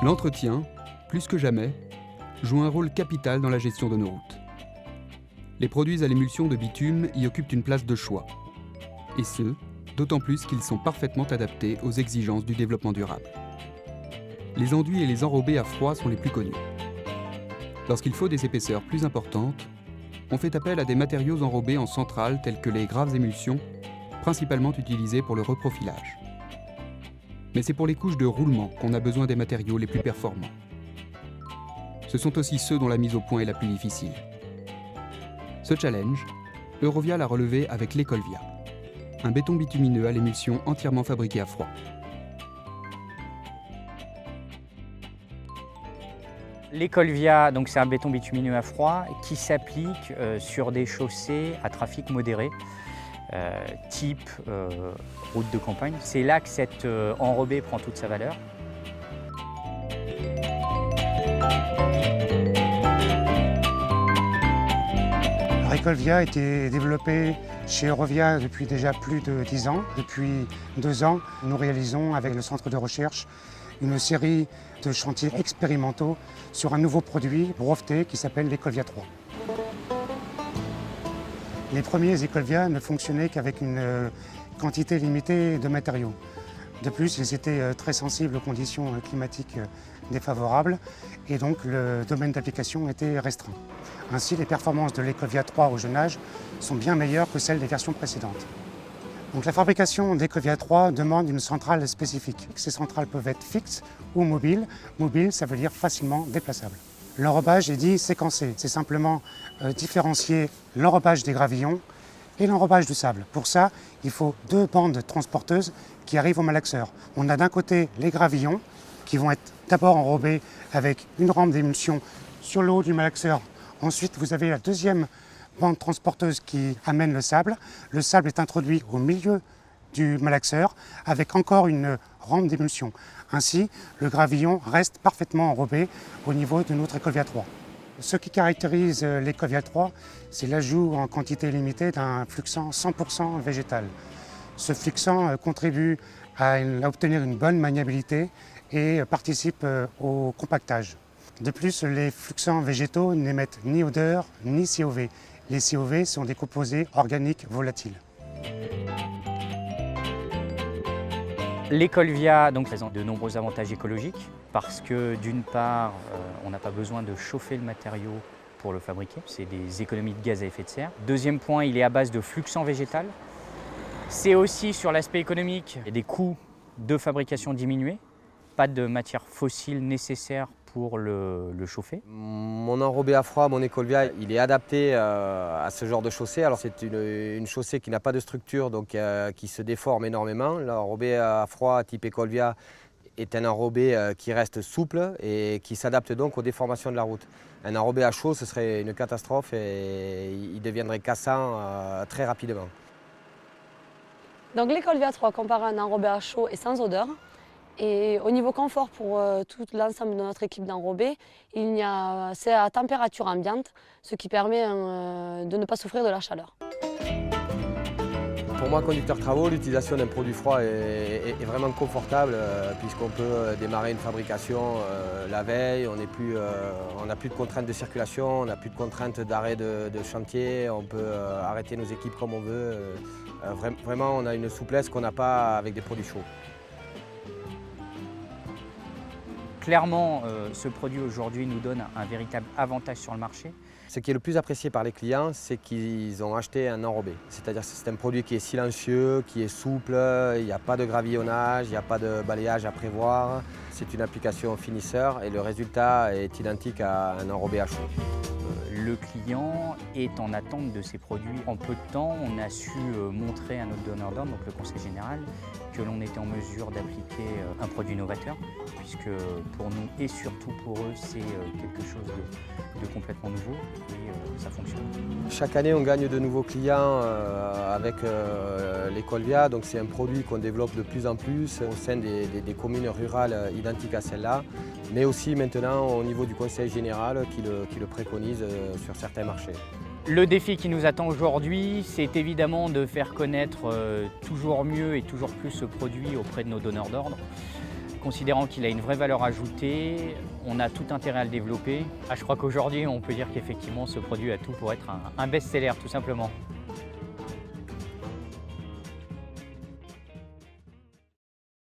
L'entretien, plus que jamais, joue un rôle capital dans la gestion de nos routes. Les produits à l'émulsion de bitume y occupent une place de choix. Et ce, d'autant plus qu'ils sont parfaitement adaptés aux exigences du développement durable. Les enduits et les enrobés à froid sont les plus connus. Lorsqu'il faut des épaisseurs plus importantes, on fait appel à des matériaux enrobés en centrale tels que les graves émulsions, principalement utilisés pour le reprofilage. Mais c'est pour les couches de roulement qu'on a besoin des matériaux les plus performants. Ce sont aussi ceux dont la mise au point est la plus difficile. Ce challenge, Eurovia l'a relevé avec l'Ecolvia, un béton bitumineux à l'émulsion entièrement fabriqué à froid. L'Ecolvia, donc c'est un béton bitumineux à froid qui s'applique sur des chaussées à trafic modéré, type route de campagne. C'est là que cet enrobé prend toute sa valeur. L'Ecolvia a été développé chez Eurovia depuis déjà plus de 10 ans. Depuis 2 ans, nous réalisons avec le centre de recherche une série de chantiers expérimentaux sur un nouveau produit breveté qui s'appelle l'Ecolvia 3. Les premiers Ecolvia ne fonctionnaient qu'avec une quantité limitée de matériaux. De plus, ils étaient très sensibles aux conditions climatiques défavorables et donc le domaine d'application était restreint. Ainsi, les performances de l'Ecolvia 3 au jeune âge sont bien meilleures que celles des versions précédentes. Donc, la fabrication d'Ecolvia 3 demande une centrale spécifique. Ces centrales peuvent être fixes ou mobiles. Mobile, ça veut dire facilement déplaçable. L'enrobage est dit séquencé. C'est simplement différencier l'enrobage des gravillons et l'enrobage du sable. Pour ça, il faut 2 bandes transporteuses qui arrivent au malaxeur. On a d'un côté les gravillons qui vont être d'abord enrobés avec une rampe d'émulsion sur le haut du malaxeur. Ensuite, vous avez la deuxième bande transporteuse qui amène le sable. Le sable est introduit au milieu du malaxeur avec encore une rampe d'émulsion. Ainsi, le gravillon reste parfaitement enrobé au niveau de notre Ecolvia 3. Ce qui caractérise l'Ecolvia 3, c'est l'ajout en quantité limitée d'un fluxant 100% végétal. Ce fluxant contribue à obtenir une bonne maniabilité et participe au compactage. De plus, les fluxants végétaux n'émettent ni odeur ni COV. Les COV sont des composés organiques volatiles. L'Ecolvia présente de nombreux avantages écologiques parce que d'une part, on n'a pas besoin de chauffer le matériau pour le fabriquer, c'est des économies de gaz à effet de serre. Deuxième point, il est à base de fluxant végétal. C'est aussi sur l'aspect économique, il y a des coûts de fabrication diminués, pas de matière fossile nécessaire pour le chauffer. Mon enrobé à froid, mon Ecolvia, il est adapté à ce genre de chaussée. Alors c'est une chaussée qui n'a pas de structure, donc qui se déforme énormément. L'enrobé à froid type Ecolvia est un enrobé qui reste souple et qui s'adapte donc aux déformations de la route. Un enrobé à chaud, ce serait une catastrophe et il deviendrait cassant très rapidement. Donc l'Ecolvia 3 comparé à un enrobé à chaud est sans odeur. Et au niveau confort pour tout l'ensemble de notre équipe d'enrobés, c'est à température ambiante, ce qui permet de ne pas souffrir de la chaleur. Pour moi, conducteur travaux, l'utilisation d'un produit froid est vraiment confortable puisqu'on peut démarrer une fabrication la veille, on n'a plus de contraintes de circulation, on n'a plus de contraintes d'arrêt de chantier, on peut arrêter nos équipes comme on veut. Vraiment, on a une souplesse qu'on n'a pas avec des produits chauds. Clairement, ce produit aujourd'hui nous donne un véritable avantage sur le marché. Ce qui est le plus apprécié par les clients, c'est qu'ils ont acheté un enrobé. C'est-à-dire que c'est un produit qui est silencieux, qui est souple, il n'y a pas de gravillonnage, il n'y a pas de balayage à prévoir. C'est une application finisseur et le résultat est identique à un enrobé à chaud. Le client est en attente de ces produits. En peu de temps, on a su montrer à notre donneur d'ordre, donc le conseil général, que l'on était en mesure d'appliquer un produit novateur, puisque pour nous et surtout pour eux, c'est quelque chose de complètement nouveau et ça fonctionne. Chaque année, on gagne de nouveaux clients avec l'Ecolvia, donc c'est un produit qu'on développe de plus en plus au sein des communes rurales identiques à celle-là, mais aussi maintenant au niveau du conseil général qui le préconise sur certains marchés. Le défi qui nous attend aujourd'hui, c'est évidemment de faire connaître toujours mieux et toujours plus ce produit auprès de nos donneurs d'ordre. Considérant qu'il a une vraie valeur ajoutée, on a tout intérêt à le développer. Je crois qu'aujourd'hui, on peut dire qu'effectivement, ce produit a tout pour être un best-seller, tout simplement.